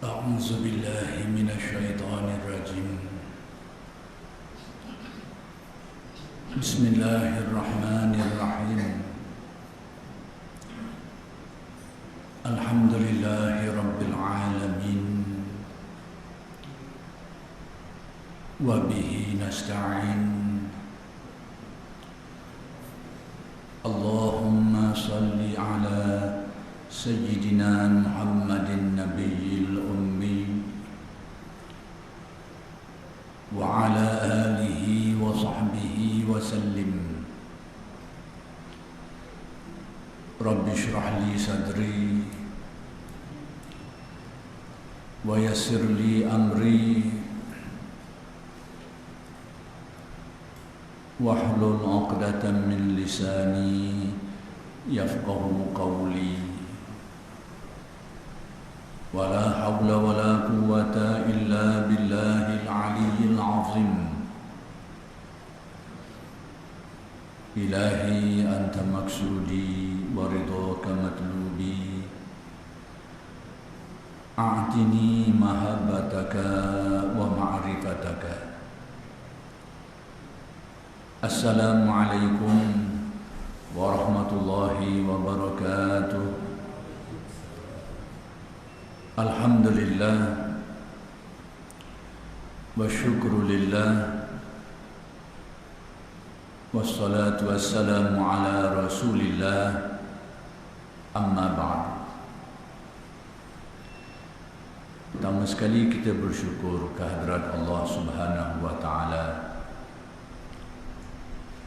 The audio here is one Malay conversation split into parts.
أعوذ بالله من الشيطان الرجيم. بسم الله الرحمن الرحيم. الحمد لله رب العالمين وبه نستعين. اللهم صل على سيدنا محمد النبي الأمي وعلى آله وصحبه وسلم. رب اشرح لي صدري ويسر لي أمري واحلل عقدة من لساني يفقه قولي. ولا حول ولا قوة إلا بالله العلي العظيم. إلهي أنت مقصودي ورضاك مطلوبي. أعطني محبتك ومعرفتك. السلام عليكم ورحمة الله وبركاته. Alhamdulillah wa syukru lillah wassalatu wassalamu ala rasulillah, amma ba'd. Pertama sekali kita bersyukur kehadrat Allah Subhanahu wa ta'ala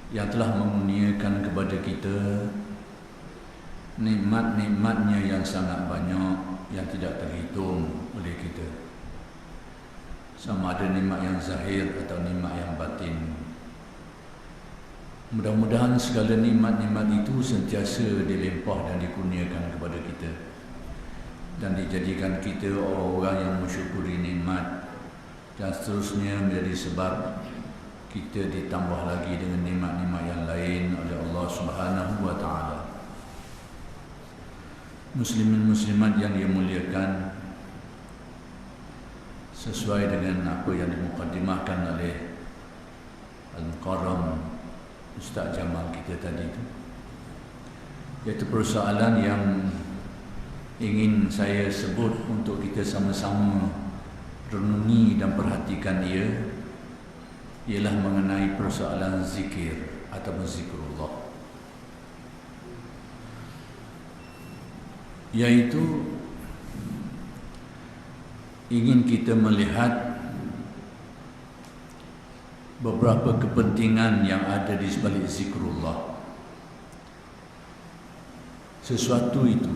yang telah mengurniakan kepada kita nikmat-nikmatnya yang sangat banyak yang tidak terhitung oleh kita, sama ada nikmat yang zahir atau nikmat yang batin. Mudah-mudahan segala nikmat-nikmat itu sentiasa dilimpah dan dikurniakan kepada kita dan dijadikan kita orang-orang yang mensyukuri nikmat, dan seterusnya menjadi sebab kita ditambah lagi dengan nikmat-nikmat yang lain oleh Allah Subhanahu wa ta'ala. Muslimin muslimat yang dimuliakan, sesuai dengan apa yang dimukaddimahkan oleh Al-Mukarram Ustaz Jamal kita tadi itu, iaitu persoalan yang ingin saya sebut untuk kita sama-sama renungi dan perhatikan ialah mengenai persoalan zikir atau zikrullah, yaitu ingin kita melihat beberapa kepentingan yang ada di sebalik zikrullah. Sesuatu itu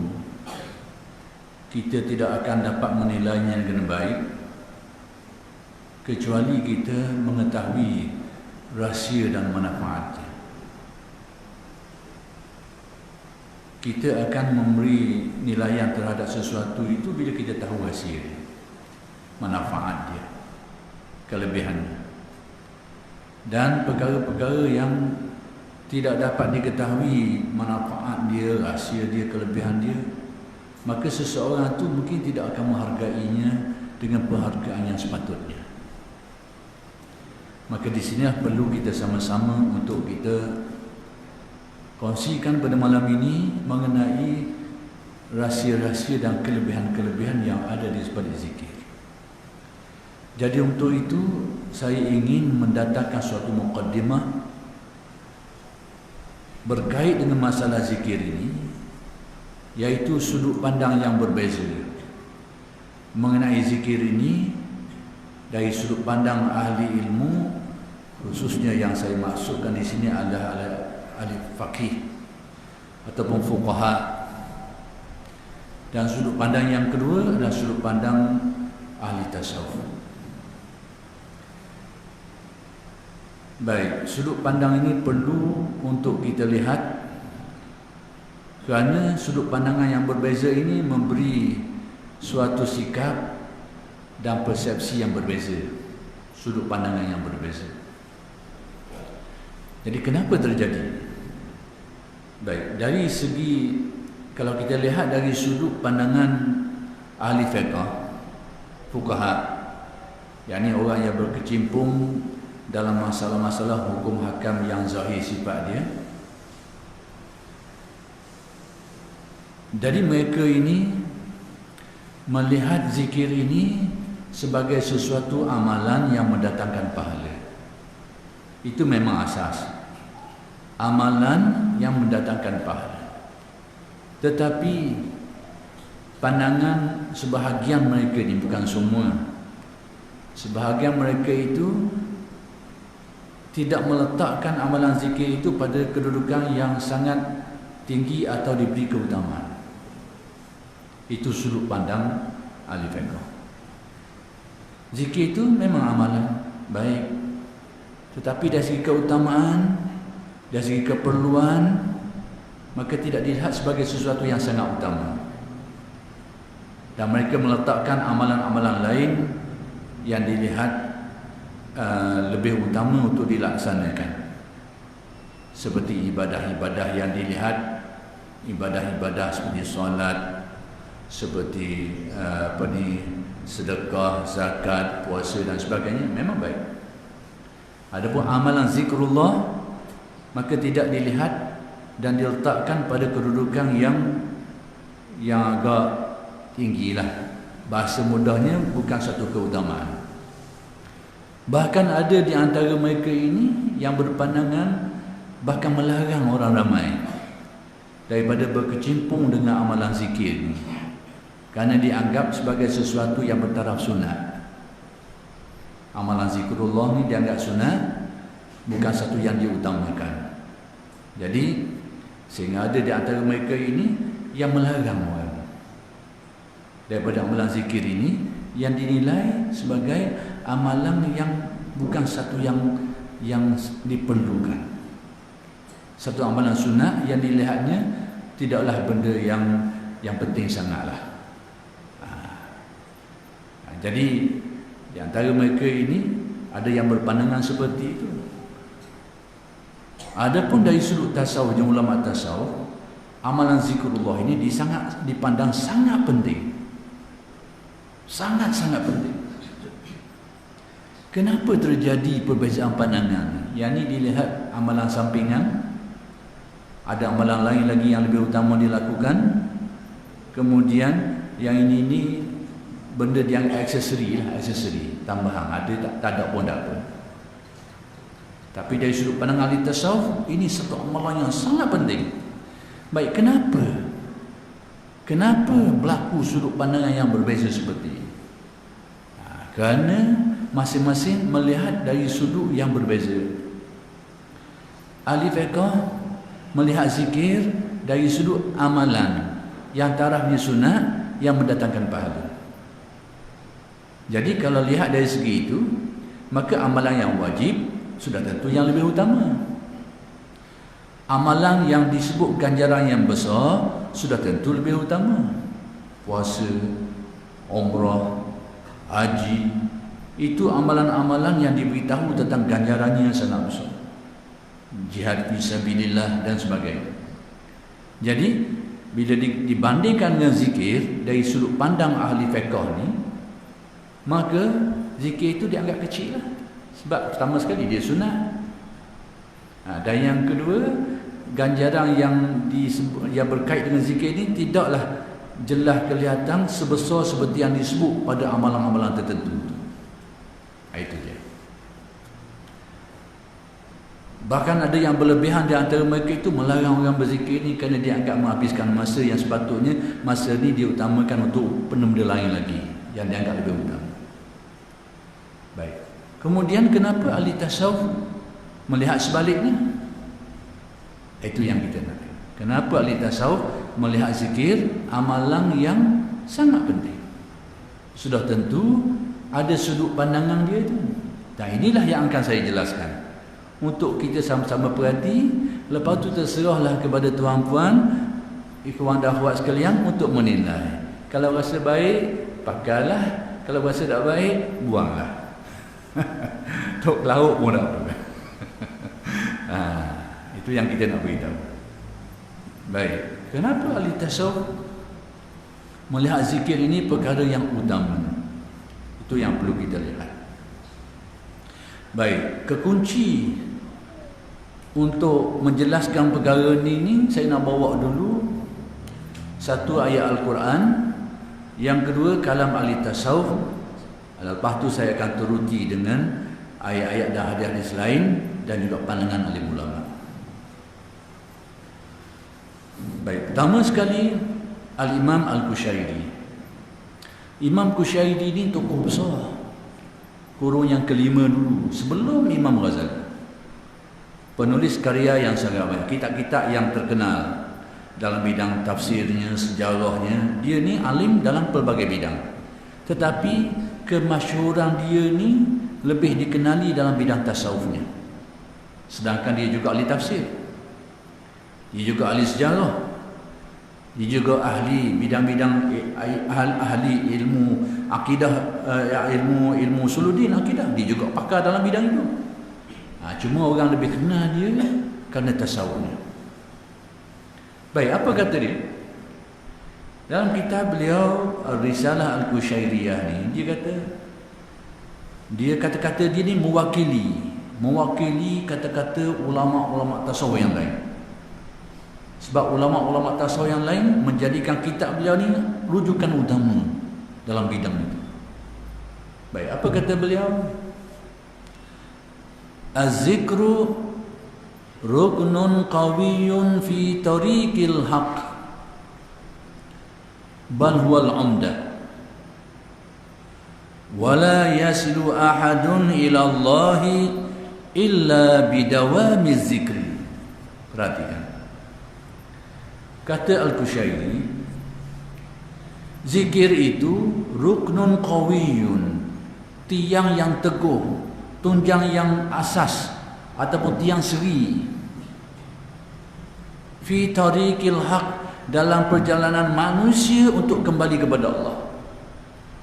kita tidak akan dapat menilainya dengan baik kecuali kita mengetahui rahsia dan manfaatnya. Kita akan memberi nilaian terhadap sesuatu itu bila kita tahu hasil, manfaat dia, kelebihannya. Dan perkara-perkara yang tidak dapat diketahui manfaat dia, rahsia dia, kelebihan dia, maka seseorang itu mungkin tidak akan menghargainya dengan penghargaan yang sepatutnya. Maka di sini perlu kita sama-sama untuk kita kongsikan pada malam ini mengenai rahsia-rahsia dan kelebihan-kelebihan yang ada di sebalik zikir. Jadi untuk itu saya ingin mendatangkan suatu muqaddimah berkait dengan masalah zikir ini, yaitu sudut pandang yang berbeza mengenai zikir ini dari sudut pandang ahli ilmu, khususnya yang saya maksudkan di sini adalah ahli faqih ataupun fuqaha, dan sudut pandang yang kedua adalah sudut pandang ahli tasawuf. Baik, sudut pandang ini perlu untuk kita lihat kerana sudut pandangan yang berbeza ini memberi suatu sikap dan persepsi yang berbeza, sudut pandangan yang berbeza. Jadi kenapa terjadi? Baik, dari segi, kalau kita lihat dari sudut pandangan ahli fiqh, fuqaha, yakni orang yang berkecimpung dalam masalah-masalah hukum hakam yang zahir sifat dia. Jadi mereka ini melihat zikir ini sebagai sesuatu amalan yang mendatangkan pahala. Itu memang asas, amalan yang mendatangkan pahala. Tetapi pandangan sebahagian mereka ini, bukan semua, sebahagian mereka itu tidak meletakkan amalan zikir itu pada kedudukan yang sangat tinggi atau diberi keutamaan. Itu sudut pandang ahli fiqh. Zikir itu memang amalan baik, tetapi dari segi keutamaan, dari segi keperluan, maka tidak dilihat sebagai sesuatu yang sangat utama. Dan mereka meletakkan amalan-amalan lain yang dilihat lebih utama untuk dilaksanakan, seperti ibadah-ibadah yang dilihat, ibadah-ibadah seperti solat, seperti sedekah, zakat, puasa dan sebagainya, memang baik. Adapun amalan zikrullah, maka tidak dilihat dan diletakkan pada kedudukan yang agak tinggilah. Bahasa mudahnya, bukan satu keutamaan. Bahkan ada di antara mereka ini yang berpandangan bahkan melarang orang ramai daripada berkecimpung dengan amalan zikir ini, kerana dianggap sebagai sesuatu yang bertaraf sunat. Amalan zikrullah ni dianggap sunat, bukan satu yang diutamakan. Jadi sehingga ada di antara mereka ini yang melarang orang daripada amalan zikir ini, yang dinilai sebagai amalan yang bukan satu yang diperlukan, satu amalan sunat yang dilihatnya tidaklah benda yang penting sangatlah. Jadi di antara mereka ini ada yang berpandangan seperti itu. Adapun dari sudut tasawuf, ulama tasawuf, amalan zikrullah ini dipandang sangat penting. Sangat-sangat penting. Kenapa terjadi perbezaan pandangan? Yang ini dilihat amalan sampingan, ada amalan lain lagi yang lebih utama dilakukan. Kemudian yang ini benda yang aksesori tambahan, ada tak ada pun tak apa. Tapi dari sudut pandang ahli tasawuf, ini satu amalan yang sangat penting. Baik, kenapa berlaku sudut pandangan yang berbeza seperti ini? Kerana masing-masing melihat dari sudut yang berbeza. Ahli fiqh melihat zikir dari sudut amalan yang tarafnya sunat yang mendatangkan pahala. Jadi kalau lihat dari segi itu, maka amalan yang wajib sudah tentu yang lebih utama. Amalan yang disebut ganjaran yang besar sudah tentu lebih utama. Puasa, umrah, haji, itu amalan-amalan yang diberitahu tentang ganjarannya yang sangat besar. Jihad fisabilillah dan sebagainya. Jadi bila dibandingkan dengan zikir dari sudut pandang ahli fiqh ni, maka zikir itu dianggap kecil lah. Sebab pertama sekali dia sunat. Dan yang kedua, ganjaran yang berkait dengan zikir ini tidaklah jelas kelihatan sebesar seperti yang disebut pada amalan-amalan tertentu. Itu dia. Bahkan ada yang berlebihan di antara mereka itu melarang orang berzikir ini kerana dianggap menghabiskan masa yang sepatutnya masa ini diutamakan untuk benda lain lagi yang dianggap lebih utama. Baik. Kemudian kenapa ahli tasawuf melihat sebaliknya? Itu yang kita nak. Kenapa ahli tasawuf melihat zikir amalan yang sangat penting? Sudah tentu ada sudut pandangan dia itu. Dan inilah yang akan saya jelaskan untuk kita sama-sama perhati. Lepas tu terserahlah kepada tuan-puan, ikhwan dan akhwat sekalian untuk menilai. Kalau rasa baik, pakailah. Kalau rasa tak baik, buanglah. Tok lauk pun tak apa. Itu yang kita nak beritahu. Baik, kenapa ahli tasawuf melihat zikir ini perkara yang utama? Itu yang perlu kita lihat. Baik, kekunci untuk menjelaskan perkara ini saya nak bawa dulu satu ayat Al-Quran, yang kedua kalam ahli tasawuf. Lepas tu saya akan turuti dengan ayat-ayat dan hadis lain dan juga pandangan alim ulama. Baik, pertama sekali Al-Imam Al-Qushairi. Imam Qushairi ni tokoh besar kurun yang kelima dulu sebelum Imam Ghazali. Penulis karya yang sangat banyak, kitab-kitab yang terkenal dalam bidang tafsirnya, sejarahnya. Dia ni alim dalam pelbagai bidang, tetapi kemasyhuran dia ni lebih dikenali dalam bidang tasawufnya. Sedangkan dia juga ahli tafsir, dia juga ahli sejarah, dia juga ahli bidang-bidang ahli ilmu akidah, ilmu usuluddin akidah. Dia juga pakar dalam bidang itu. Cuma orang lebih kenal dia kerana tasawufnya. Baik, apa kata dia? Dalam kitab beliau Risalah Al-Qushairiyah ni, dia kata-kata dia ni mewakili kata-kata ulama-ulama tasawuf yang lain. Sebab ulama-ulama tasawuf yang lain menjadikan kitab beliau ni rujukan utama dalam bidang itu. Baik, apa kata beliau? Az-zikru ruknun qawiyyun fi tariqil haqq bal huwal umdah wa la yasilu ahadun ila Allah illa bidawami zikri. Perhatikan kata Al-Qushairi, zikir itu ruknun qawiyyun, tiang yang teguh, tunjang yang asas ataupun tiang seri, fi tariqil haq, dalam perjalanan manusia untuk kembali kepada Allah,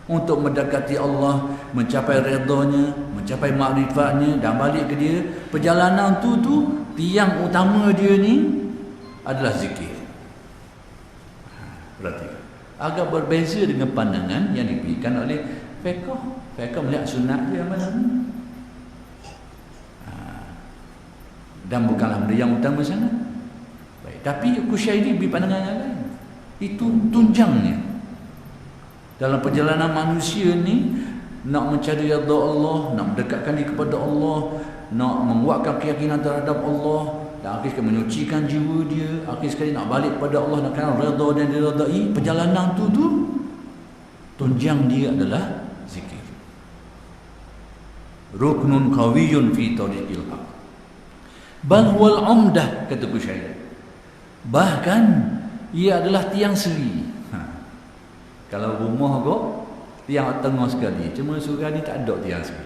untuk mendekati Allah, mencapai redanya, mencapai makrifatnya dan balik ke dia. Perjalanan tu tiang utama dia ni adalah zikir. Berarti agak berbeza dengan pandangan yang diberikan oleh fiqh. Fiqh melihat sunat dia mana ni, dan bukanlah benda yang utama sangat. Baik, tapi Qushairi beri pandangan yang lain. Itu tunjangnya dalam perjalanan manusia ni, nak mencari redha Allah, nak mendekatkan diri kepada Allah, nak menguatkan keyakinan terhadap Allah, dan akhir sekali menyucikan jiwa dia, akhir sekali nak balik kepada Allah, nak kenal redha dan diredai. Perjalanan tu tunjang dia adalah zikir. Ruknun qawiyyun fi tariqil haq bal huwal umdah, kata Qushairi. Bahkan ia adalah tiang seri. Kalau rumah kau tiang tengah sekali, cuma surga ni tak ada tiang seri.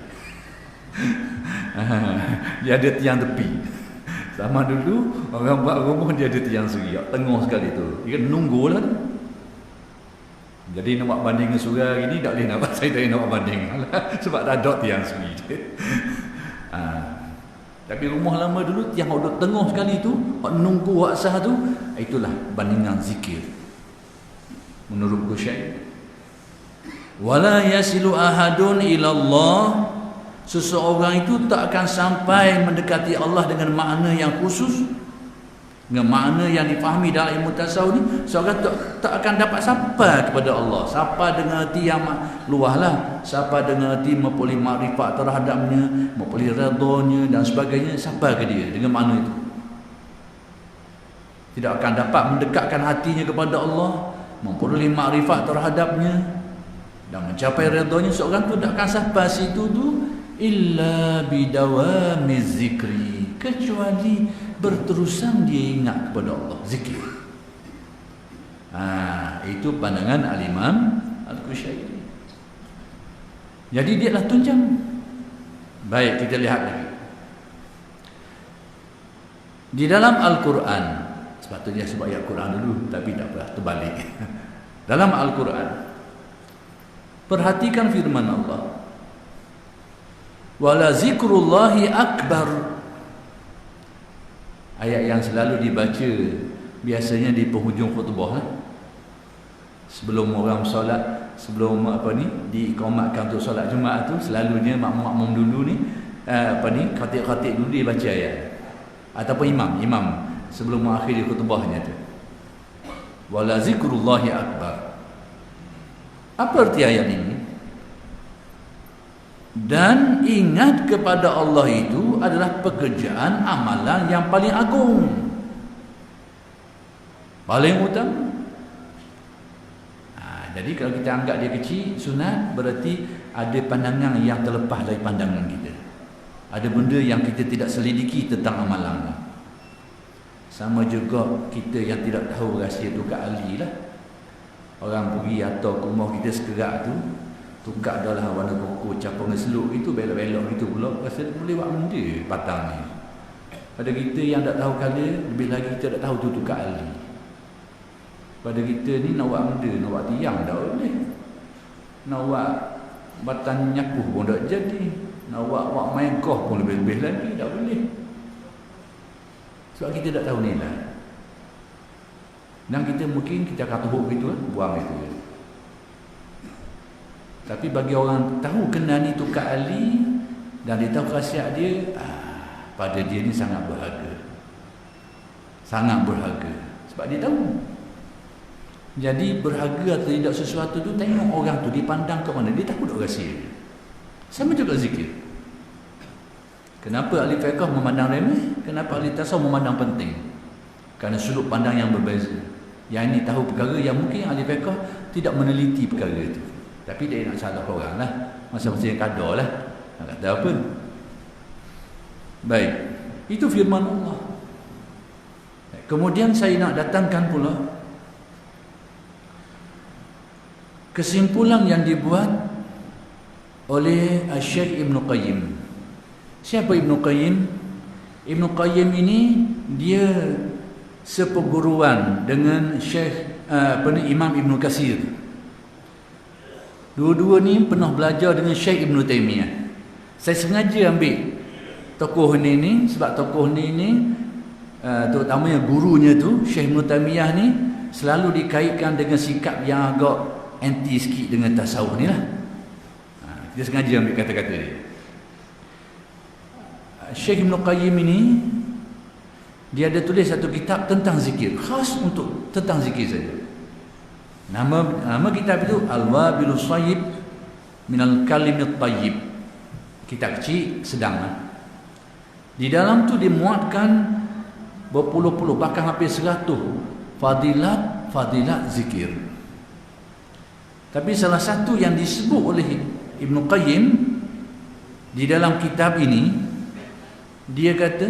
Dia ada tiang tepi. Sama dulu orang buat rumah dia ada tiang seri tengah sekali tu. Dia nunggulah. Jadi nak buat banding dengan surga gini tak boleh nak buat, saya tak boleh nak buat banding sebab tak ada tiang seri. Tapi rumah lama dulu tiang duduk tengah sekali tu, nunggu hak sah tu, itulah bandingan zikir menurut Qushairi. Wala yasilu ahadun ila Allah, seseorang itu tak akan sampai mendekati Allah dengan makna yang khusus, dengan makna yang difahami dalam ilmu tasawuf ni. Seorang tak akan dapat sampai kepada Allah. Sampai dengan hati yang luahlah, sampai dengan hati memperoleh makrifat terhadapnya, memperoleh redanya dan sebagainya, sampai ke dia dengan makna itu. Tidak akan dapat mendekatkan hatinya kepada Allah, memperoleh makrifat terhadapnya dan mencapai redanya. Seorang tu tak akan sampai situ tu illa bidawami zikri, kecuali berterusan dia ingat kepada Allah, zikir. Itu pandangan Al-Imam Al-Qushairi. Jadi dia adalah tunjang. Baik, kita lihat lagi di dalam Al-Quran. Sepatutnya sebab ayat Quran dulu, tapi tak apa, terbalik. Dalam Al-Quran, perhatikan firman Allah, wala zikrullahi akbar. Ayat yang selalu dibaca biasanya di penghujung khutbah, sebelum orang solat. sebelum diikomatkan untuk solat Jumaat tu, selalunya makmum dulu ni khatib-khatib dulu dia baca ayat, ataupun imam sebelum mengakhiri khutbahnya tu. Wala zikrullahi akbar. Apa arti ayat ini? Dan ingat kepada Allah itu adalah pekerjaan amalan yang paling agung, paling utama. Jadi kalau kita anggap dia kecil, sunat, berarti ada pandangan yang terlepas dari pandangan kita. Ada benda yang kita tidak selidiki tentang amalan. Sama juga kita yang tidak tahu rahsia tukar ali lah. Orang pergi atau ke rumah kita sekerak tu, tukar dah lah warna koko capung seluk itu, belok-belok itu pula, rasa boleh buat benda patang ni. Pada kita yang tak tahu kala, lebih lagi kita tak tahu tu tukar ali. Pada kita ni nak buat benda, nak buat tiang tak boleh, nak buat batang nyakuh pun tak jadi, nak buat main golf pun lebih-lebih lagi tak boleh. Sebab kita tak tahu nilai. Dan kita mungkin kita akan tuhuk gitu kan, buang itu. Tapi bagi orang tahu kena ni tukar ali dan dia tahu khasiat dia, pada dia ni sangat berharga. Sangat berharga. Sebab dia tahu. Jadi berharga atau tidak sesuatu tu, tengok orang tu dipandang ke mana, dia tahu tak rahsia. Sama juga zikir. Kenapa ahli fiqh memandang remeh? Kenapa ahli tasawuf memandang penting? Kerana sudut pandang yang berbeza. Yang ini tahu perkara yang mungkin ahli fiqh tidak meneliti perkara itu. Tapi dia nak salah orang lah, masa-masa yang kadar lah, nak kata apa. Baik, itu firman Allah. Kemudian saya nak datangkan pula kesimpulan yang dibuat oleh Syekh Ibn Qayyim. Siapa Ibn Qayyim? Ibn Qayyim ini dia seperguruan dengan Syekh Imam Ibn Katsir. Dua-dua ni pernah belajar dengan Syekh Ibn Taimiyah. Saya sengaja ambil tokoh ni sebab tokoh ni terutamanya gurunya tu Syekh Ibn Taimiyah ni selalu dikaitkan dengan sikap yang agak anti sikit dengan tasawuf ni lah. Kita sengaja ambil kata-kata dia. Syekh Ibn Qayyim ini dia ada tulis satu kitab tentang zikir, khas untuk tentang zikir saja. Nama kitab itu Al-Wabilus Sayyib Minal Kalimit Tayyib. Kitab kecil, sedang lah. Di dalam tu dimuatkan berpuluh-puluh, bahkan hampir 100 fadilat zikir. Tapi salah satu yang disebut oleh Ibn Qayyim di dalam kitab ini, dia kata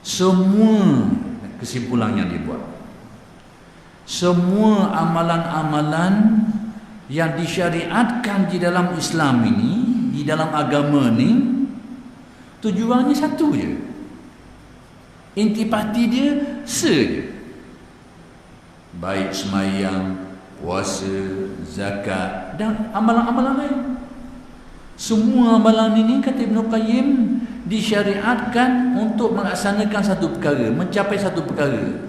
semua kesimpulan yang dibuat, semua amalan-amalan yang disyariatkan di dalam Islam ini, di dalam agama ni, tujuannya satu je. Intipati dia saja. Baik semayang, puasa, zakat dan amalan-amalan lain. Semua amalan ini, kata Ibn Qayyim, disyariatkan untuk melaksanakan satu perkara, mencapai satu perkara,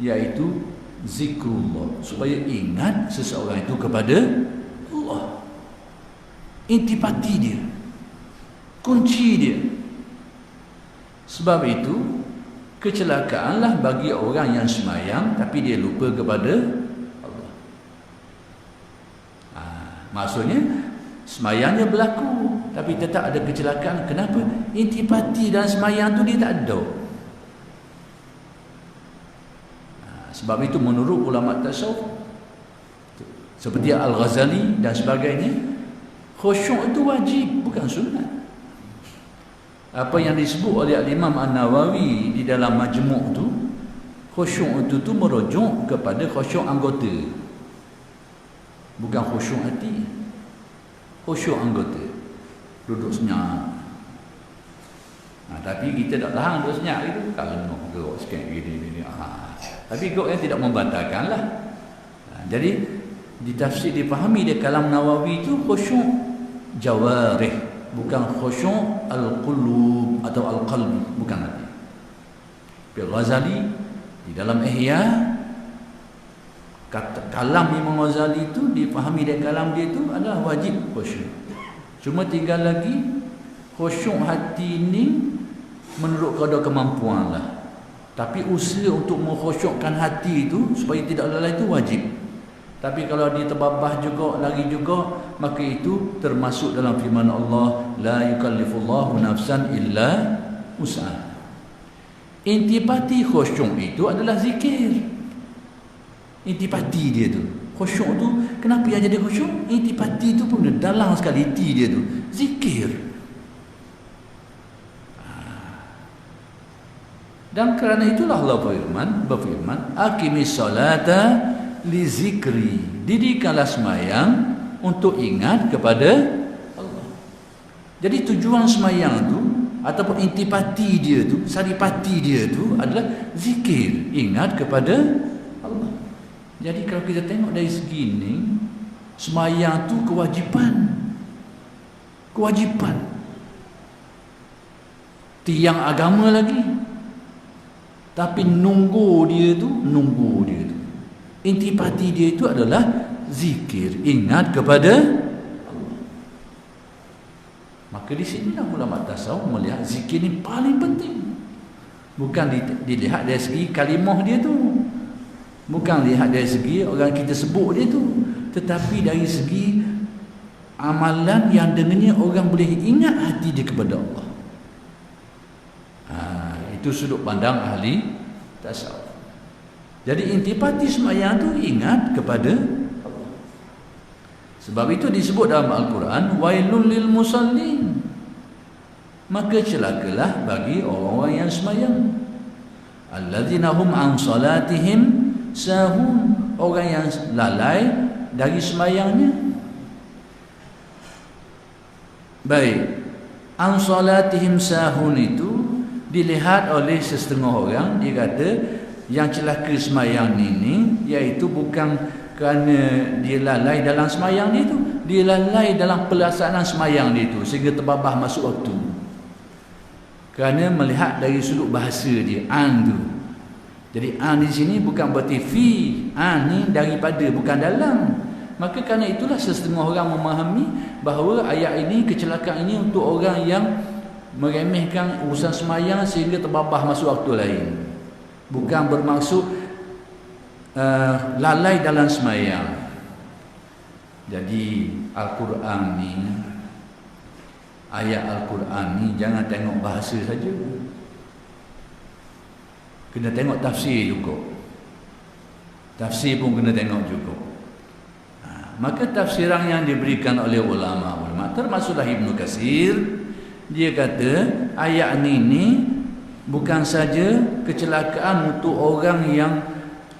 iaitu zikrullah, supaya ingat seseorang itu kepada Allah. Intipati dia, kunci dia. Sebab itu kecelakaanlah bagi orang yang semayang tapi dia lupa kepada Allah. Maksudnya semayangnya berlaku tapi tetap ada kecelakaan. Kenapa? Intipati dalam semayang tu dia tak ada. Sebab itu menurut ulama tasawuf seperti Al-Ghazali dan sebagainya, khusyuk itu wajib, bukan sunat. Apa yang disebut oleh Imam An-Nawawi di dalam Majmu' tu, khusyuk itu merujuk kepada khusyuk anggota, bukan khusyuk hati. Khusyuk anggota, duduk senyap. Tapi kita tak tahan duduk senyap itu, kalau nak gerak sikit gini. Tapi gerak yang tidak membatalkan lah. Jadi ditafsir, dipahami dia kalam Nawawi itu khusyuk jawarih, bukan khusyuk al-qulub atau al-qalbi, bukan hati. Ghazali di dalam Ihya Kalam Imam Ghazali itu dipahami dari kalam dia itu adalah wajib khusyuk. Cuma tinggal lagi khusyuk hati ini menurut kadar kemampuan lah. Tapi usaha untuk mengkhusyukkan hati itu supaya tidak lalai itu wajib. Tapi kalau dia terbabah juga, lagi juga, maka itu termasuk dalam firman Allah, la yukallifullahu nafsan illa wus'aha. Intipati khusyuk itu adalah zikir. Intipati dia tu. Khusyuk tu, kenapa yang jadi khusyuk? Intipati tu pun dalam sekali hati dia tu. Zikir. Dan kerana itulah Allah berfirman, aqimis salata li zikri. Dirikanlah sembahyang untuk ingat kepada Allah. Jadi tujuan sembahyang tu ataupun intipati dia tu, saripati dia tu adalah zikir, ingat kepada Allah. Jadi kalau kita tengok dari segi ni, sembahyang tu kewajipan. Tiang agama lagi. Tapi nunggu dia tu. Intipati dia itu adalah zikir, ingat kepada Allah. Maka di sinilah ulama tasawuf melihat zikir ni paling penting. Bukan dilihat dari segi kalimah dia tu. Bukan lihat dari segi orang kita sebut dia tu. Tetapi dari segi amalan yang dengannya orang boleh ingat hati dia kepada Allah. Itu sudut pandang ahli tasawuf. Jadi intipati sembahyang tu ingat kepada Allah. Sebab itu disebut dalam Al-Quran, wailul lil musallin. Maka celakalah bagi orang-orang yang sembahyang. Alladzina hum an salatihim sahun. Orang yang lalai dari sembahyangnya. Baik. An salatihim sahun itu dilihat oleh setengah orang, dia kata yang celaka sembahyang ini iaitu bukan kerana dia lalai dalam sembahyang dia tu, dia lalai dalam pelaksanaan sembahyang dia tu sehingga terbabah masuk waktu. Kerana melihat dari sudut bahasa dia, an tu. Jadi an di sini bukan berarti fi, an ni daripada, bukan dalam. Maka kerana itulah setengah orang memahami bahawa ayat ini, kecelakaan ini untuk orang yang meremehkan urusan sembahyang sehingga terbabah masuk waktu lain. Bukan bermaksud lalai dalam sembahyang. Jadi Al-Quran ni, ayat Al-Quran ni jangan tengok bahasa saja, kena tengok tafsir juga. Tafsir pun kena tengok juga. Maka tafsiran yang diberikan oleh ulama-ulama, termasuklah Ibnu Katsir, dia kata ayat ni bukan saja kecelakaan untuk orang yang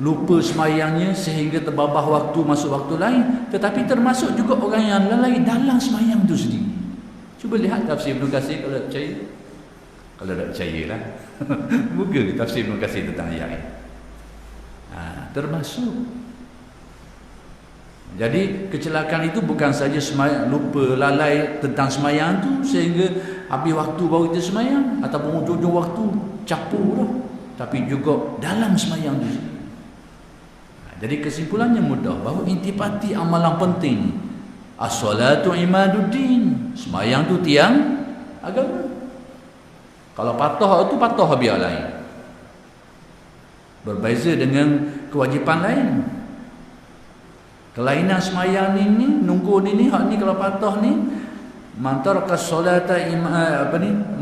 lupa sembahyangnya sehingga terbabah waktu masuk waktu lain, tetapi termasuk juga orang yang lalai dalam sembahyang itu sendiri. Cuba lihat tafsir Ibnu Katsir kalau percaya. Kalau tak percayalah, buka tafsir Ibnu Katsir tentang ayat ini. Termasuk. Jadi kecelakaan itu bukan saja sembahyang, lupa, lalai tentang sembahyang tu sehingga habis waktu baru kita sembahyang, ataupun ujung-ujung waktu capur lah, tapi juga dalam sembahyang tu. Jadi kesimpulannya mudah, bahawa intipati amalan penting. As-salatu imaduddin, sembahyang tu tiang agama. Kalau patah itu patah biar lain, berbeza dengan kewajipan lain. Kelainan sembahyang ni nunggu ni hak ni kalau patah ni, man taraka solata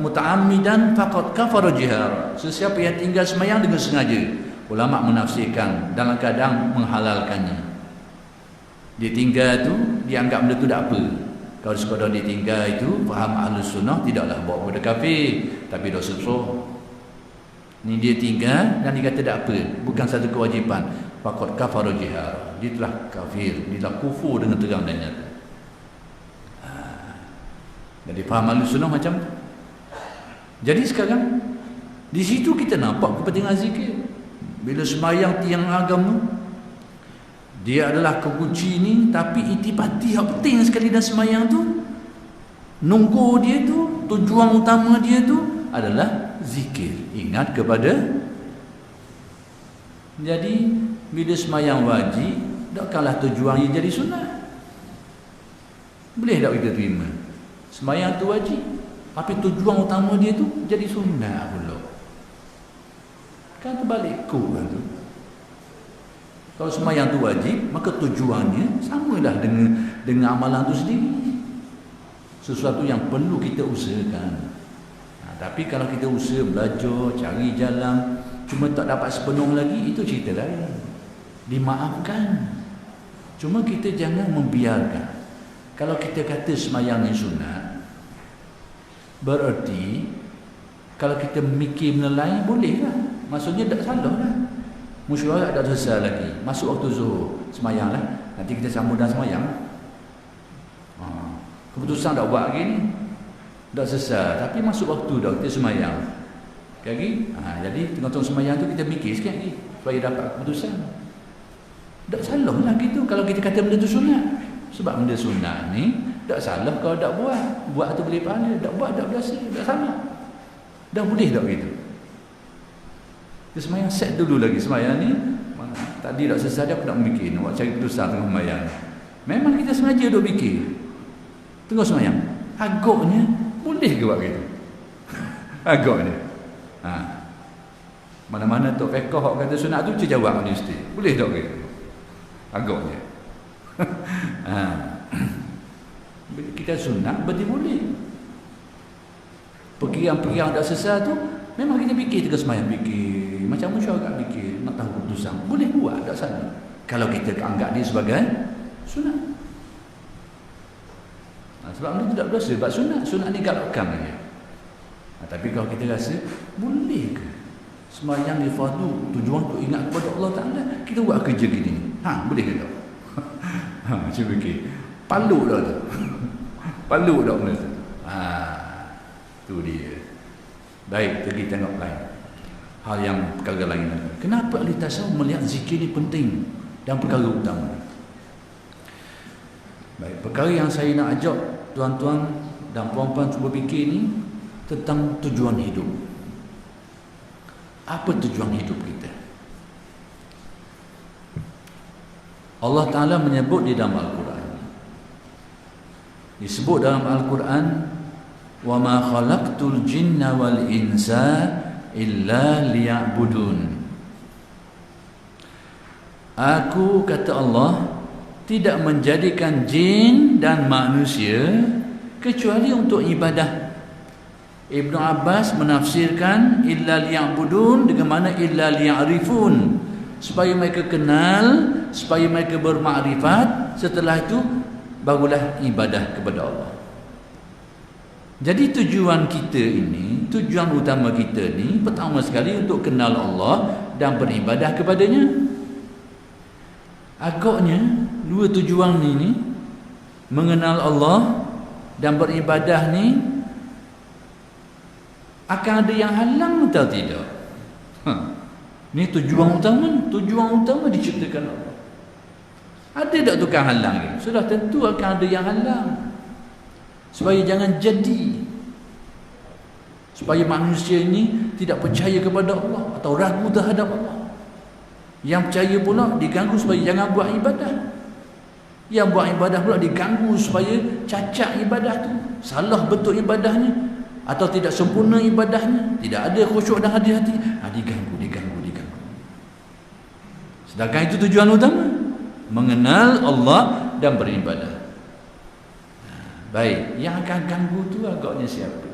muta'ammidan faqad kafara jihara. Sesiapa yang tinggal sembahyang dengan sengaja, ulama menafsirkan dalam keadaan menghalalkannya. Dia tinggal tu dianggap benda tu tak apa. Kalau sekadar dia tinggal itu, faham Ahlus Sunnah tidaklah bawa kepada kafir, tapi dosa besar. Ni dia tinggal dan dia kata tak apa, bukan satu kewajipan. Faqad kafara jihara. Dia telah kafir, dia telah kufur dengan terang dan nyata. Jadi faham Ahlus Sunnah macam tu. Jadi sekarang di situ kita nampak kepentingan zikir. Bila sembahyang tiang agama, dia adalah kekunci ni, tapi intipati yang penting sekali dalam sembahyang tu, nunggu dia tu, tujuan utama dia tu adalah zikir, ingat kepada. Jadi bila semayang wajib, takkanlah tujuannya jadi sunat. Boleh tak kita terima? Semayang tu wajib, tapi tujuan utama dia tu jadi sunat pula. Kan terbalik kok kan tu. Kalau semayang tu wajib, maka tujuannya samalah dengan amalan tu sendiri. Sesuatu yang perlu kita usahakan. Tapi kalau kita usaha belajar, cari jalan, cuma tak dapat sepenuh lagi, itu cerita lain. Dimaafkan. Cuma kita jangan membiarkan. Kalau kita kata semayang ni sunat, bererti kalau kita mikir benda lain, boleh lah. Maksudnya tak salah lah. Musyawarah tak selesai lagi, masuk waktu zuhur, semayang lah. Nanti kita sambung dan semayang. Keputusan tak buat lagi ni, tak selesai, tapi masuk waktu dah kita semayang lagi. Jadi tengah-tengah semayang tu kita mikir sikit lagi supaya dapat keputusan. Tak salah lah gitu kalau kita kata benda tu sunat. Sebab benda sunat ni tak salah kalau tak buat. Buat tu boleh pahala, tak buat tak berasa, tak salah. Dah boleh tak gitu. Dia semayang set dulu lagi. Semayang ni tadi tak selesai, dia aku nak mikir, nak cari keputusan tengah semayang. Memang kita sengaja duk fikir tengah semayang. Agaknya boleh ke buat gitu? Agaknya. Mana-mana Tok Fekoh kata sunat tu, dia jawab ni mesti. Boleh tak gitu? Agaknya. Kita sunat berarti boleh. Perkiraan-perkiraan tak selesai tu memang kita fikir tengah semayang, fikir macam musyawarah, fikir nak tahu keputusan. Boleh buat, tak salah kalau kita anggap dia sebagai sunat. Sebab benda tu tak berdosa. Sebab sunat ni galakkan dia. Tapi kalau kita rasa boleh ke semayang di fardu tujuan untuk ingat kepada Allah Ta'ala, kita buat kerja gini, boleh ke tak? Cuba fikir, palu dah tu. Palu dah benda tu. Tu dia. Baik, pergi tengok lain hal yang perkara lain lagi. Kenapa ahli tasawuf melihat zikir ni penting dan perkara utama? Baik, perkara yang saya nak ajak tuan-tuan dan puan-puan cuba fikir ni tentang tujuan hidup. Apa tujuan hidup kita? Allah Ta'ala menyebut di dalam Al-Quran. Disebut dalam Al-Quran, وَمَا خَلَقْتُ الْجِنَّ وَالْإِنْسَ إِلَّا لِيَعْبُدُونَ. Aku, kata Allah, tidak menjadikan jin dan manusia kecuali untuk ibadah. Ibnu Abbas menafsirkan illa liya'budun dengan mana illa liya'rifun, supaya mereka kenal, supaya mereka bermakrifat, setelah itu barulah ibadah kepada Allah. Jadi tujuan kita ini, tujuan utama kita ni pertama sekali untuk kenal Allah dan beribadah kepadanya. Agaknya dua tujuan ni, mengenal Allah dan beribadah ni, akan ada yang halang atau tidak? Ni tujuan utama diciptakan Allah. Ada tak tukang halang ni? Sudah tentu akan ada yang halang, supaya jangan jadi, supaya manusia ini tidak percaya kepada Allah atau ragu terhadap Allah. Yang percaya pula diganggu supaya jangan buat ibadah. Yang buat ibadah pula diganggu supaya cacat ibadah tu, salah betul ibadahnya, atau tidak sempurna ibadahnya, tidak ada khusyuk dan hati-hati. Diganggu. Sedangkan itu tujuan utama, mengenal Allah dan beribadah. Baik, yang akan ganggu tu agaknya siapa?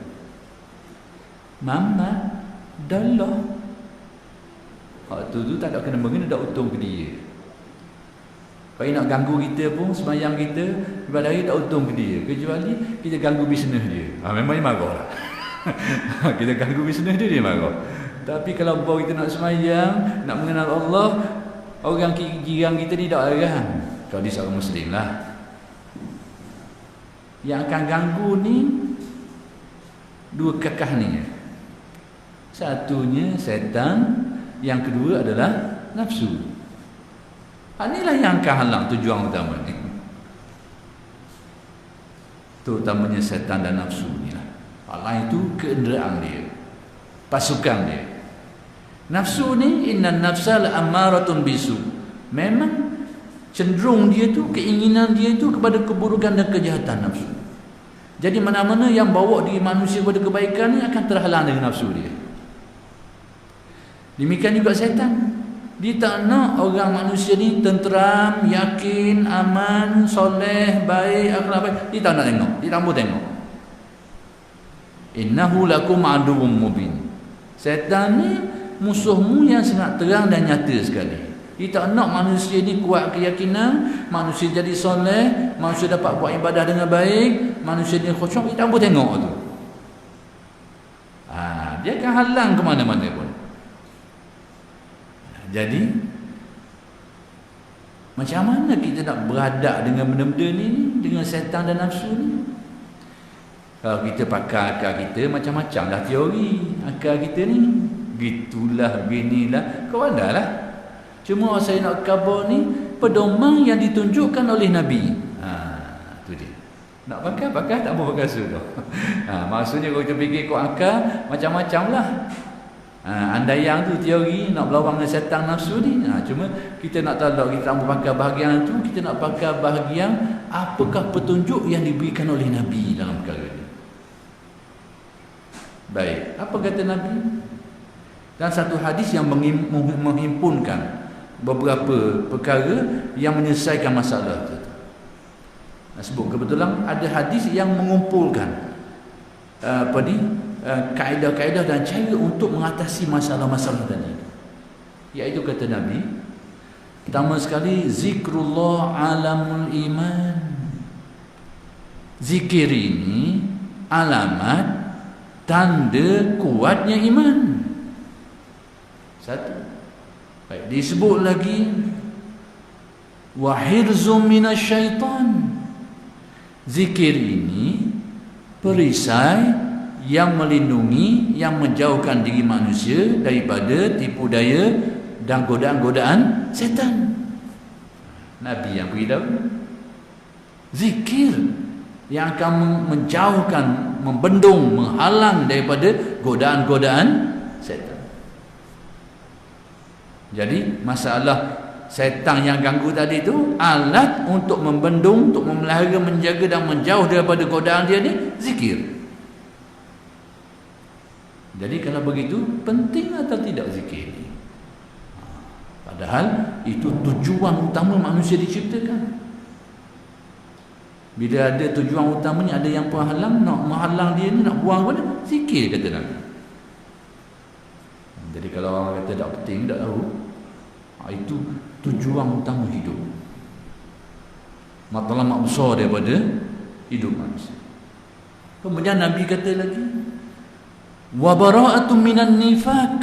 Mama, dalah. Waktu tu tak ada kena-mengena, dah untung ke dia. Kalau nak ganggu kita pun, sembahyang kita, ibadah kita, tak untung ke dia. Kecuali kita ganggu bisnes dia. Memang dia marah lah. Kita ganggu bisnes dia marah. Tapi kalau bawa kita nak sembahyang, nak mengenal Allah, orang jiran kita ni tak arah. Kalau dia seorang Muslim lah. Yang akan ganggu ni dua kekah ni. Satunya setan, yang kedua adalah nafsu. Inilah yang akan halang tujuan utama ni. Terutamanya setan dan nafsu ni lah. Allah itu keenderaan dia, pasukan dia. Nafsu ni, inna nafsa la'ammaratun bisu, memang cenderung dia tu, keinginan dia tu kepada keburukan dan kejahatan nafsu. Jadi mana-mana yang bawa diri manusia kepada kebaikan ni akan terhalang dengan nafsu dia. Demikian juga syaitan. Dia tak nak orang manusia ni tenteram, yakin, aman, soleh, baik, akhlak baik. Dia tak nak tengok. Dia tak mau tengok. Innahu lakum aduwwum mubin. Syaitan ni musuhmu yang sangat terang dan nyata sekali. Dia tak nak manusia ni kuat keyakinan, manusia jadi soleh, manusia dapat buat ibadah dengan baik, manusia ni khusyuk. Dia tak mau tengok tu. Dia akan halang ke mana-mana pun. Jadi macam mana kita nak beradab dengan benda-benda ni, dengan syaitan dan nafsu ni? Kalau kita pakai akal kita, macam-macam lah teori akal kita ni. Gitulah, beginilah, kawan dah lah. Cuma saya nak khabar ni pedoman yang ditunjukkan oleh Nabi. Tu dia. Nak pakai tak mau pakai sudah. Maksudnya kalau kita fikir ikut akal, macam-macam lah. Andaian tu teori nak berlawan dengan syaitan nafsu ni. Cuma kita nak tahu, kita tak mau pakai bahagian tu, kita nak pakai bahagian apakah petunjuk yang diberikan oleh Nabi dalam perkara ini. Baik, apa kata Nabi? Dan satu hadis yang menghimpunkan beberapa perkara yang menyelesaikan masalah itu. Sebut kebetulan ada hadis yang mengumpulkan kaedah-kaedah dan cara untuk mengatasi masalah-masalah tadi. Iaitu kata Nabi, pertama sekali zikrullah alamul iman. Zikir ini alamat tanda kuatnya iman. Satu. Baik, disebut lagi wa hirzum minasyaitan. Zikir ini perisai yang melindungi, yang menjauhkan diri manusia daripada tipu daya dan godaan-godaan setan. Nabi yang beritahu. Zikir yang akan menjauhkan, membendung, menghalang daripada godaan-godaan setan. Jadi masalah setan yang ganggu tadi tu, alat untuk membendung, untuk memelihara, menjaga dan menjauh daripada godaan dia ni, zikir. Jadi kalau begitu, penting atau tidak zikir ini? Padahal itu tujuan utama manusia diciptakan. Bila ada tujuan utamanya, ada yang penghalang, nak menghalang dia ni, nak buang mana? Zikir, kata Nabi. Jadi kalau orang kata tak penting, tak tahu, itu tujuan utama hidup. Matlamat besar daripada hidup manusia. Kemudian Nabi kata lagi, wa bara'atun minan nifaq.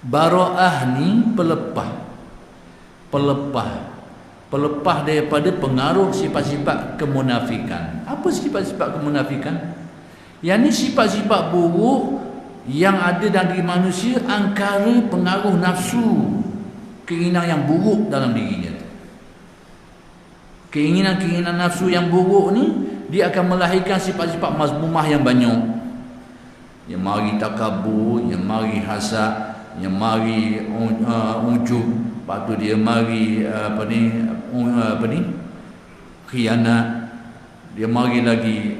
Bara'ah ni pelepah daripada pengaruh sifat-sifat kemunafikan. Apa sifat-sifat kemunafikan? Yang ni sifat-sifat buruk yang ada dalam diri manusia, angkara pengaruh nafsu, keinginan yang buruk dalam dirinya. Keinginan-keinginan nafsu yang buruk ni, dia akan melahirkan sifat-sifat mazmumah yang banyak. Yang mari takabur, yang mari hasad, yang mari ujub, lepas tu dia mari khianat, dia mari lagi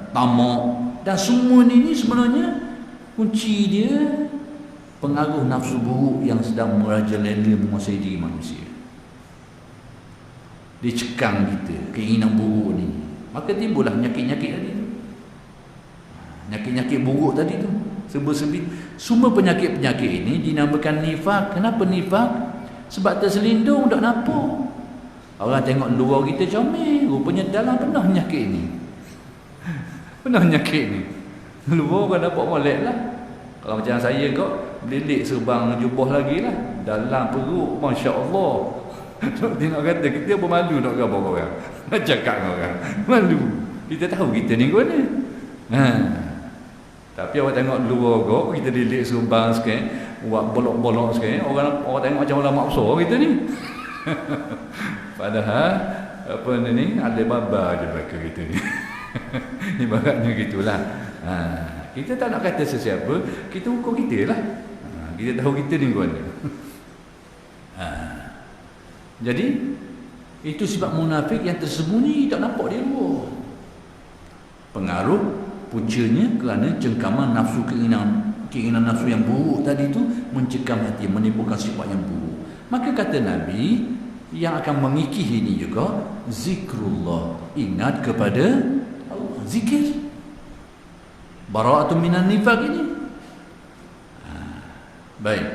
tamak, dan semua ini sebenarnya kunci dia pengaruh nafsu buruk yang sedang merajalela menguasai diri manusia. Dia cekang kita, keinginan buruk ni, maka timbullah penyakit-penyakit tadi tu. Penyakit-penyakit buruk tadi tu, sebut-sebut. Semua penyakit-penyakit ini dinamakan nifak. Kenapa nifak? Sebab terselindung, tak nampak. Orang tengok luar kita comel, rupanya dalam penuh penyakit ni. Penuh penyakit ni. Luar orang dapat molek lah. Kalau macam saya kok, belilik serban jubah lagi lah. Dalam perut, Masya Allah. Tengok kata, kita pun malu nak gambar orang. Nak cakap dengan orang. Malu. Kita tahu kita ni ke mana. Tapi awak tengok luar kok, kita lilik serban sikit, buat bolok-bolok sikit, orang tengok macam ulama besar kita ni. Padahal apa ni, Alibaba je mereka kita ni. Ibaratnya gitulah. Kita tak nak kata sesiapa, kita ukur kita lah. Kita tahu kita ni ke mana. Jadi itu sifat munafik yang tersembunyi, tak nampak di luar. Pengaruh puncanya kerana cengkaman nafsu, keinginan nafsu yang buruk tadi itu mencekam hati, menimbulkan sifat yang buruk. Maka kata Nabi, yang akan mengikih ini juga zikrullah, ingat kepada Allah, zikir. Bara'atun minan nifaq ini. Baik.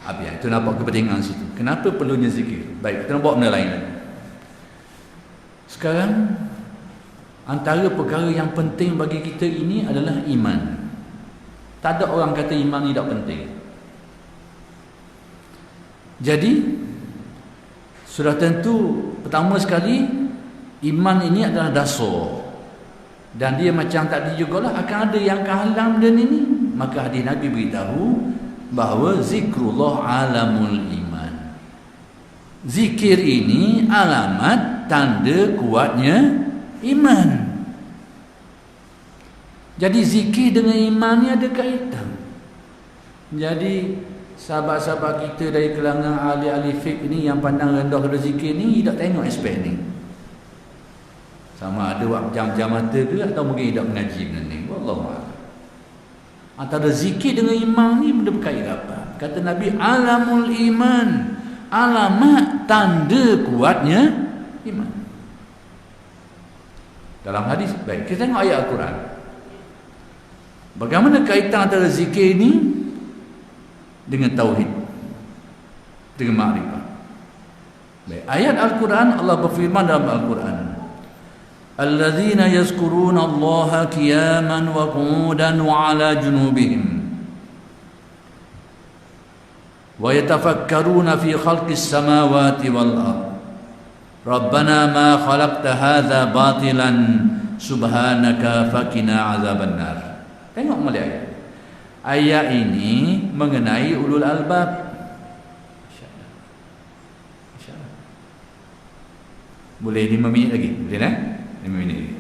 Habis itu nampak kepentingan situ. Kenapa perlunya zikir? Baik, kita nak buat benda lain. Sekarang antara perkara yang penting bagi kita ini adalah iman. Tak ada orang kata iman ni tak penting. Jadi sudah tentu pertama sekali iman ini adalah dasar. Dan dia macam tadi jugalah akan ada yang kehalang benda ini. Maka hadis Nabi beritahu bahawa zikrullah alamul iman. Zikir ini alamat tanda kuatnya iman. Jadi zikir dengan iman ni ada kaitan. Jadi sahabat-sahabat kita dari kalangan ahli-ahli fiqh ni yang pandang rendah kepada zikir ni, tidak tengok aspek ni. Sama ada buat jam-jam mata ke atau mungkin tidak mengaji benda ni. Wallahualam. Antara zikir dengan iman ni benda berkait rapat. Kata Nabi, alamul iman, alamat tanda kuatnya iman. Dalam hadis, baik, kita tengok ayat Al-Quran. Bagaimana kaitan antara zikir ini dengan tauhid, dengan ma'rifah? Baik, ayat Al-Quran, Allah berfirman dalam Al-Quran, alladzina yazkuruna Allaha qiyaman wa qu'udan wa 'ala junubihim wa yatafakkaruna fi khalqis samawati wal ardh rabbana ma khalaqta hadza batilan subhanaka faqina 'adzabannar. Tengok mulai ayat. Ayat ini mengenai ulul albab. InsyaAllah. Boleh 5 minit lagi? Boleh tak? 5 minit lagi.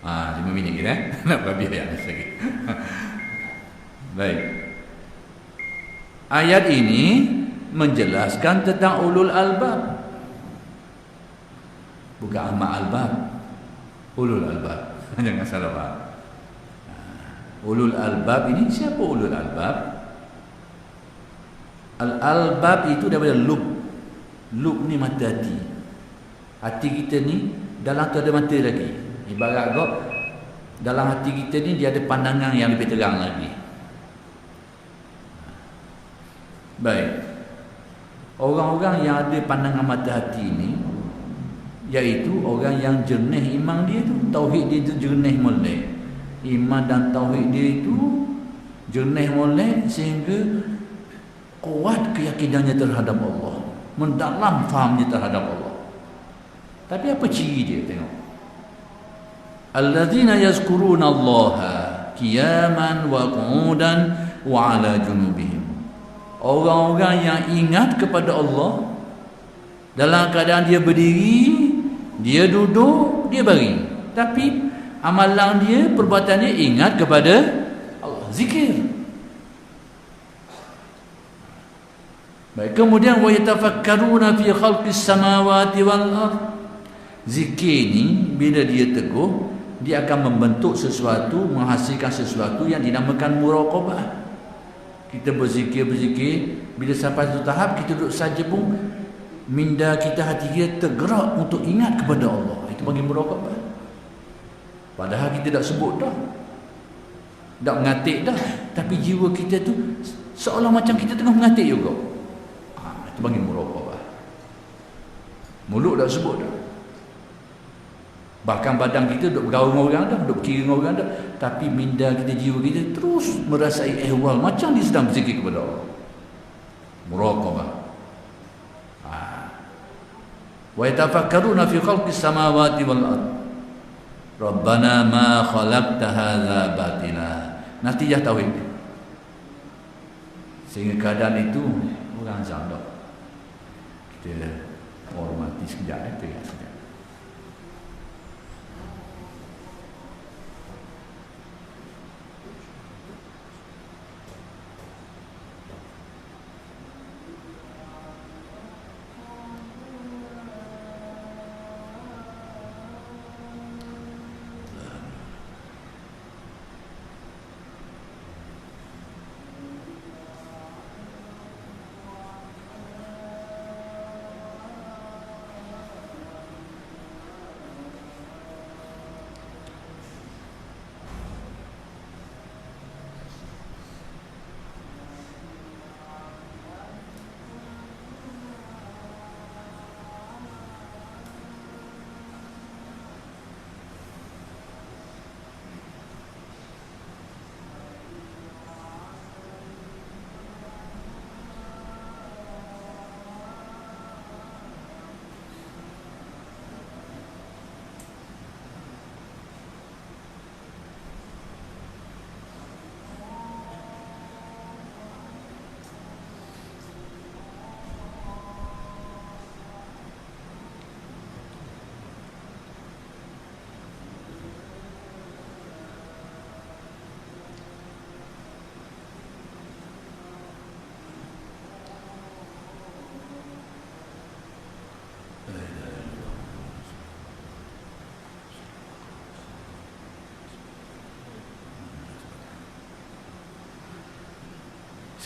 5 minit lagi nak babi ayat lagi. Baik. Ayat ini menjelaskan tentang ulul albab. Bukan ahmad albab. Ulul albab. Jangan salah faham. Ulul albab ini siapa ulul albab? Al-albab itu daripada lub. Lub ni mata hati. Hati kita ni dalam tu ada mata lagi. Ibarat kau dalam hati kita ni dia ada pandangan yang lebih terang lagi. Baik. Orang-orang yang ada pandangan mata hati ni, iaitu orang yang jernih iman dia tu, tauhid dia tu jernih molek. Iman dan tauhid dia itu jernih molek sehingga kuat keyakinannya terhadap Allah, mendalam fahamnya terhadap Allah. Tapi apa ciri dia? Tengok. Alladzina yazkuruna Allaha qiyaman wa qu'udan wa 'ala junubihim. Orang-orang yang ingat kepada Allah dalam keadaan dia berdiri, dia duduk, dia baring. Tapi amalan dia, perbuatan dia ingat kepada Allah, zikir. Baik, kemudian wa yatafakkaruna fi khalqis samawati wal ardh. Zikir ni bila dia teguh, dia akan membentuk sesuatu, menghasilkan sesuatu yang dinamakan muraqabah. Kita berzikir, bila sampai satu tahap kita duduk saja pun minda kita, hati kita tergerak untuk ingat kepada Allah. Itu bagi muraqabah. Padahal kita tak sebut dah, tak mengatik dah, tapi jiwa kita tu seolah macam kita tengah mengatik juga. Itu bagi muraqabah. Mulut tak sebut dah, bahkan badan kita duduk bergaul dengan orang dah, duduk berkira dengan orang dah, tapi minda kita, jiwa kita terus merasai ehwal macam dia sedang berzikir kepada Allah. Muraqabah. Wa yatafakkaruna fi khalqis samawati wal ardh rabbana ma khalaqta hadza batila. Natijah tauhid. Sehingga keadaan itu orang zalak. Kita hormati sekejap, tengok sekejap.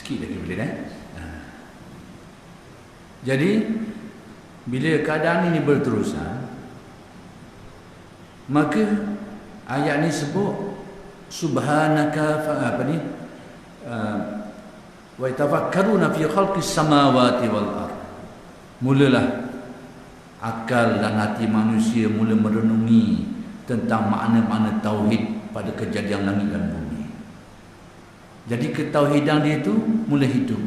Sikit lagi boleh Jadi bila keadaan ini berterusan, maka ayat ni sebut subhanaka wa yatafakkaruna fi khalqis samawati wal ard. Mulalah akal dan hati manusia mula merenungi tentang makna-makna tauhid pada kejadian langit dan bumi. Jadi ketauhidan dia itu mula hidup.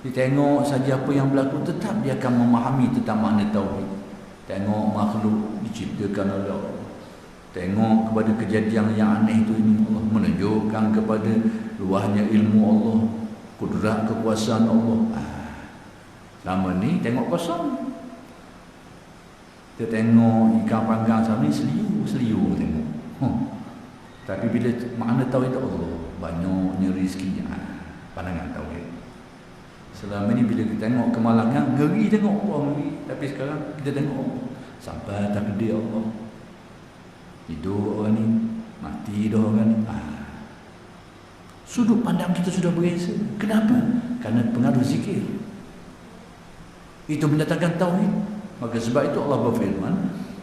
Dia tengok saja apa yang berlaku, tetap dia akan memahami tentang makna tauhid. Tengok makhluk diciptakan oleh Allah, tengok kepada kejadian yang aneh itu, ini Allah menunjukkan kepada luahnya ilmu Allah, kudrat kekuasaan Allah. Selama ni tengok kosong. Kita tengok ikan panggang sama ni seliu tengok. Tapi bila makna tauhid Allah, banyaknya rezeki, pandangan tauhid. Selama ni bila kita tengok kemalangan, ngeri tengok Allah ngeri. Tapi sekarang kita tengok sampai takdir Allah. Hidup orang ni, mati dah orang ni. Sudut pandang kita sudah berbeza. Kenapa? Kerana pengaruh zikir. Itu mendatangkan tauhid. Maka sebab itu Allah berfirman,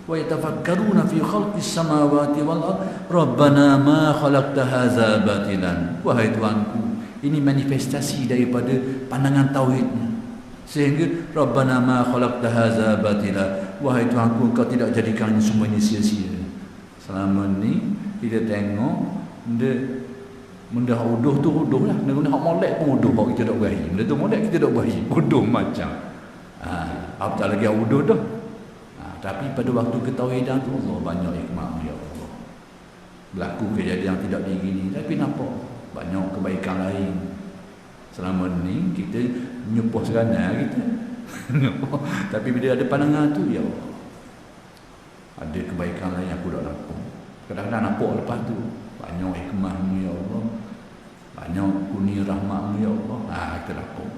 wa yatafakkaruna fi khalqis samawati wal ard rabbana ma khalaqta hadza batilan. Wahai Tuhanku, ini manifestasi daripada pandangan tauhidnya. Sehingga rabbana ma khalaqta hadza batila. Wahai Tuhanku, Engkau tidak jadikan semua ini sia-sia. Selama ni kita tengok benda uduh tu uduh lah. Benda hak molek pun uduh, hak kita tak berahi. Benda tu molek kita tak berahi. Uduh macam. Apatah lagi uduh dah. Tapi pada waktu ketauhidan tu Allah banyak hikmah ya Allah. Berlaku kejadian tidak begini, tapi nampak banyak kebaikan lain. Selama ni kita nyupuh serana kita. Tapi bila ada pandangan tu, ya Allah, ada kebaikan lain yang aku tak nampak. Kadang-kadang nampak lepas tu banyak hikmah-Mu ya Allah, banyak kurnia rahmat-Mu ya Allah. Kita nampak.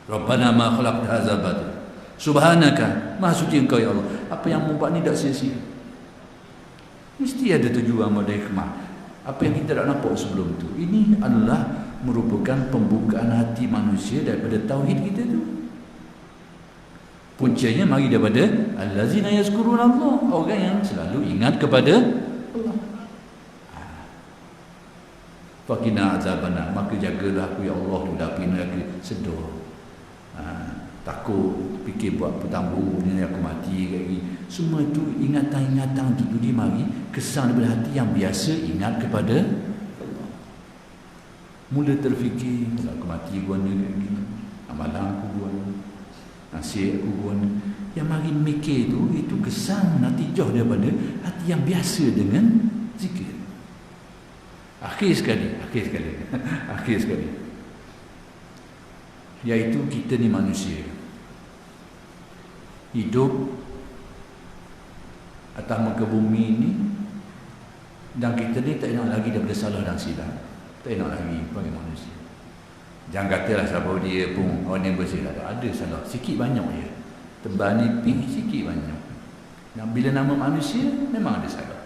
Rabbana ma khalaqta hadza batila. Subhanaka, maha suci Engkau ya Allah. Apa yang membuat ni tak sia-sia. Mesti ada tujuan, ada hikmah. Apa yang kita tak nampak sebelum tu, ini adalah merupakan pembukaan hati manusia daripada tauhid kita tu. Puncanya mari daripada allazina yazkuruna Allah, orang yang selalu ingat kepada Allah. Faqina azabana, maka jagalah aku ya Allah dari api neraka sedar. Takut fikir buat petang buruk ni aku mati lagi. Semua itu ingatan-ingatan untuk dia mari kesan daripada hati yang biasa ingat kepada Allah. Mula terfikir, aku mati gua ni lagi, amalan aku gua, nasib aku gua ni. Yang mari mikir itu kesan natijah daripada hati yang biasa dengan zikir. Akhir sekali iaitu kita ni manusia hidup atas muka bumi ini, dan kita ni tak nak lagi daripada salah dan silap. Tak nak lagi bagi manusia. Jangan katalah siapa dia pun orang yang bersalah. Ada salah sikit banyak je, tebal nipis sikit banyak. Dan bila nama manusia memang ada salah.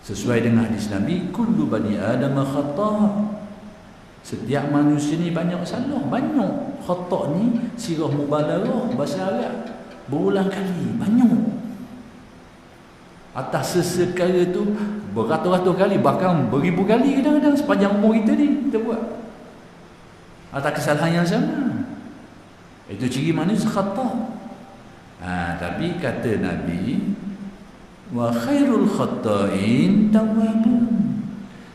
Sesuai dengan hadis Nabi, kullu bani Adam khata'. Setiap manusia ni banyak salah, banyak. Khata' ni sirah mubalaghah bahasa Arab, berulang kali, banyak. Atas sesekala tu beratus-ratus kali, bahkan beribu kali kadang-kadang sepanjang umur kita ni kita buat atas kesalahan yang sama. Itu ciri manusia khata'. Tapi kata Nabi, wa khairul khata'in tawwabun.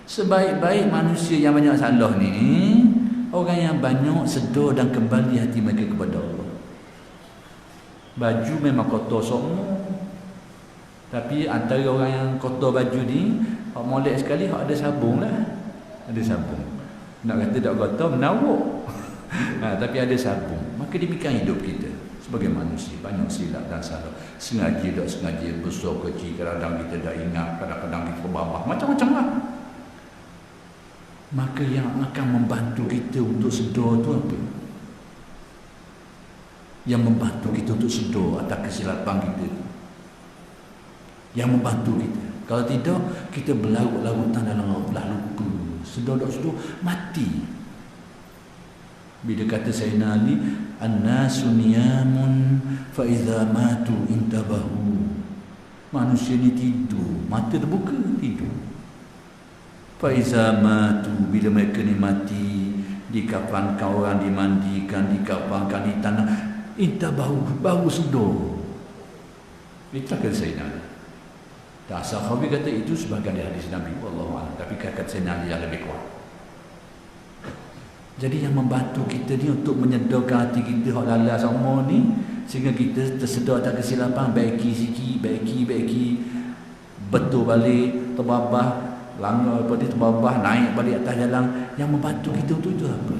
Sebaik-baik manusia yang banyak salah ni orang yang banyak sedar dan kembali hati mereka kepada Allah. Baju memang kotor semua, tapi antara orang yang kotor baju ni, hak molek sekali, hak ada sabun lah. Ada sabun. Nak kata tak kotor, menawuk. Tapi ada sabun. Maka demikian hidup kita sebagai manusia, banyak silap dan salah. Sengaja tak sengaja, besar kecil, kadang-kadang kita dah ingat, kadang-kadang kita berbabah, macam-macam lah. Maka yang akan membantu kita untuk sedar tu apa? Yang membantu kita untuk sedar atas kesilapan kita, yang membantu kita. Kalau tidak, kita berlarut-larutan dalam belah luka. Sedar tak sedar, mati. Bila kata Sayyidina Ali, "An-nasu niyamun fa idza matu intabahu." Manusia ni tidur, mata terbuka, tidur. Fa idza matu, bila mereka ni mati, dikafankan orang, dimandikan, dikafankan di tanah, intabahu, baru sedar. Itu kata Sayyidina Ali. Tak Sahabi kata itu sebahagian dari hadis Nabi, wallahu a'lam, tapi kata Sayyidina Ali yang lebih kuat. Jadi yang membantu kita ni untuk menyedarkan hati kita hak lala semua ni, sehingga kita tersedar atas kesilapan, baiki sikit, baiki betul balik, terbabah, langgar pada terbabah, naik balik atas jalan. Yang membantu kita untuk itu apa?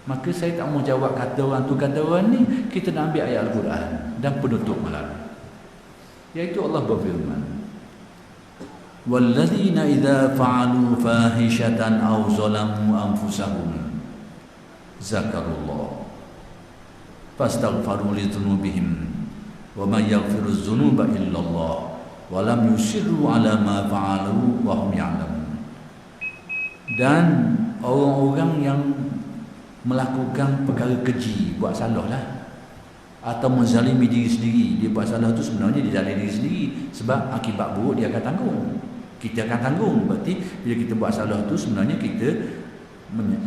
Maka saya tak mau jawab kata orang tu kata orang ni, kita nak ambil ayat Al-Quran dan penutup malam, iaitu Allah berfirman, وَالَّذِينَ إِذَا فَعَلُوا فَاحِشَةً أَوْ ظَلَمُوا أَنفُسَهُمْ ذَكَرُوا اللَّهَ فَاسْتَغْفَرُوا لِذُنُوبِهِمْ وَمَنْ يَغْفِرُ الذُّنُوبَ إِلَّا اللَّهُ وَلَمْ يُصِرُّوا عَلَى مَا فَعَلُوا وَهُمْ يَعْلَمُونَ. Dan orang-orang yang melakukan perkara keji, buat salah lah, atau menzalimi diri sendiri, dia buat salah tu sebenarnya dia zalimi diri sendiri, sebab akibat buruk dia akan tanggung. Kita akan tanggung. Berarti bila kita buat salah tu sebenarnya kita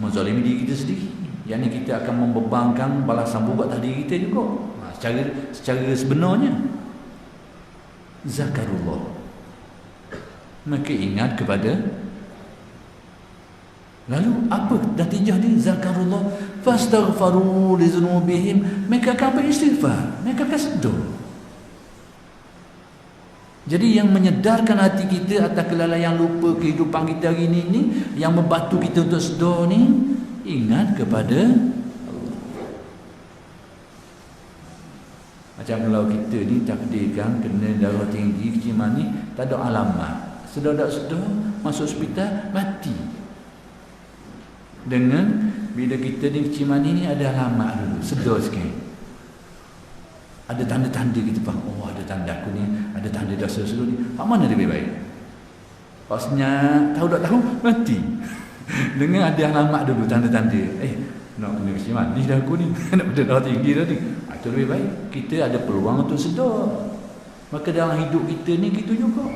menzalimi diri kita sendiri. Yang ni kita akan membebankan balasan buruk atas diri kita juga. Secara sebenarnya zakarullah, maka ingat kepada. Lalu apa natijah dia? Zakarullah fastaghfaru li dzunubihim, mereka akan beristighfar, mereka akan sedar. Jadi yang menyedarkan hati kita atas kelalaian lupa kehidupan kita hari ini, yang membantu kita untuk sedar ni, ingat kepada Allah. Macam kalau kita ni takdirkan kena darah tinggi, keciman ni, tak ada alamat, sedar masuk hospital, mati. Dengan bila kita ni keciman ni ada alamat dulu, sedar sikit, ada tanda-tanda kita faham, oh ada tanda aku ni, ada tanda dosa dulu ni, pak mana lebih baik? Pasnya tahu tak tahu, mati. Dengan ada alamat dulu, tanda-tanda, nak kena keciman ni dah aku ni, nak berdarah tinggi dah ni, itu lebih baik. Kita ada peluang untuk sedar. Maka dalam hidup kita ni, kita juga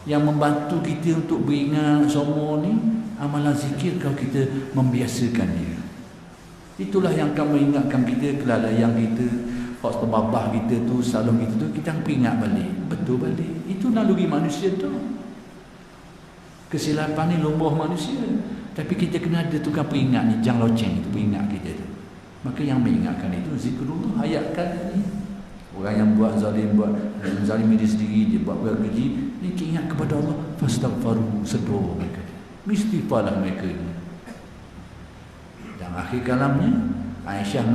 yang membantu kita untuk beringat semua ni, amalan zikir, kalau kita membiasakan dia. Itulah yang akan mengingatkan kita kelalaian kita, hak terbabah kita tu, salah kita tu, kita ingat balik, betul balik. Itu naluri manusia tu. Kesilapan ni lumrah manusia, tapi kita kena ada tukang peringat ni, jang loceng itu peringat kita tu. Maka yang mengingatkan itu zikrullah, hayatkan ni. Orang yang buat zalim, buat zalimi diri sendiri, dia buat perkara keji, ni ingat kepada Allah, fastaghfaru, sedar mereka, istighfarlah mereka ni. Dan akhir kalamnya Aisyah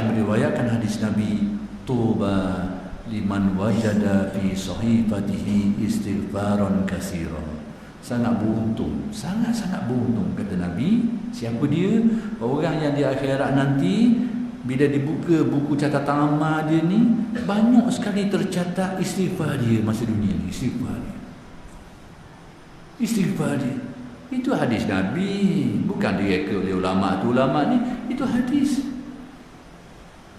meriwayatkan hadis Nabi, tuba liman wajada fi sahifatihi istighfaran katsiran. Sangat beruntung, sangat-sangat beruntung, kata Nabi. Siapa dia? Orang yang di akhirat nanti, bila dibuka buku catatan amal dia ni, banyak sekali tercatat istighfar dia masa dunia ni. Istighfar dia. Itu hadis Nabi, bukan direka oleh ulama tu. Ulama ni, itu hadis.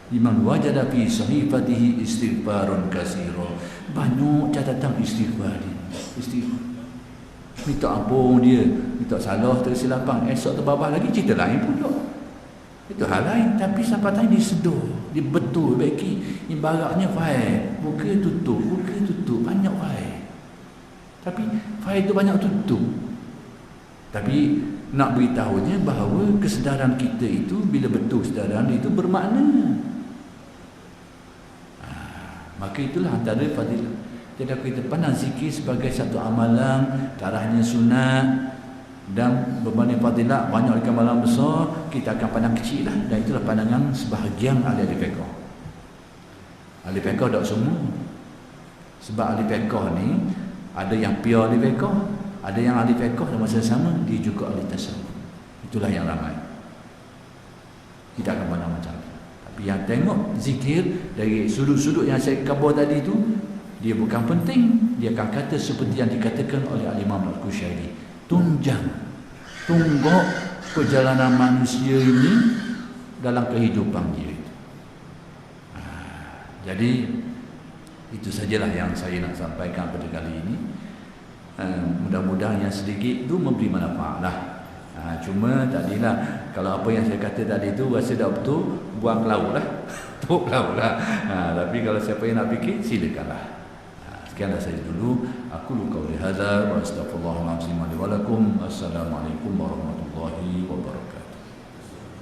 Liman wajada fi sahifatihi istighfarun katsira. Banyak catatan istighfar dia. Istighfar. Minta ampun dia, minta salah, tersilapan, esok terbabah lagi, cerita lain pula. Itu hal lain. Tapi sampai tadi dia sedar, dia betul baiki. Ibaratnya file, buka tutup, banyak file. Tapi file itu banyak tutup. Tapi nak beritahunya bahawa kesedaran kita itu, bila betul kesedaran itu bermakna. Maka itulah antara fadilah. Jadi kita pandang zikir sebagai satu amalan, tarahnya sunat, dan berbanding fadilah banyak lagi amalan besar, kita akan pandang kecil lah. Dan itulah pandangan sebahagian ahli fiqh. Ahli fiqh tak semua. Sebab ahli fiqh ni ada yang pure ahli fiqh, ada yang ahli fiqh dan masa sama dia juga ahli tasawuf. Itulah yang ramai. Tidak akan pandang macam tu. Tapi yang tengok zikir dari sudut-sudut yang saya kabur tadi tu, dia bukan penting. Dia akan kata seperti yang dikatakan oleh Al-Imam Al-Qushairi, tunjang, tunggok perjalanan manusia ini dalam kehidupan dia itu. Jadi itu sajalah yang saya nak sampaikan pada kali ini. Mudah-mudahan yang sedikit itu memberi manfaat lah. Cuma tadilah kalau apa yang saya kata tadi itu rasa dah betul, buang ke laut lah. Tuk laut lah. Tapi kalau siapa yang nak fikir, silakanlah. Sekianlah saya dulu. Aku qauli hadza wa astaghfirullahalazim li wa lakum. Assalamualaikum warahmatullahi wabarakatuh.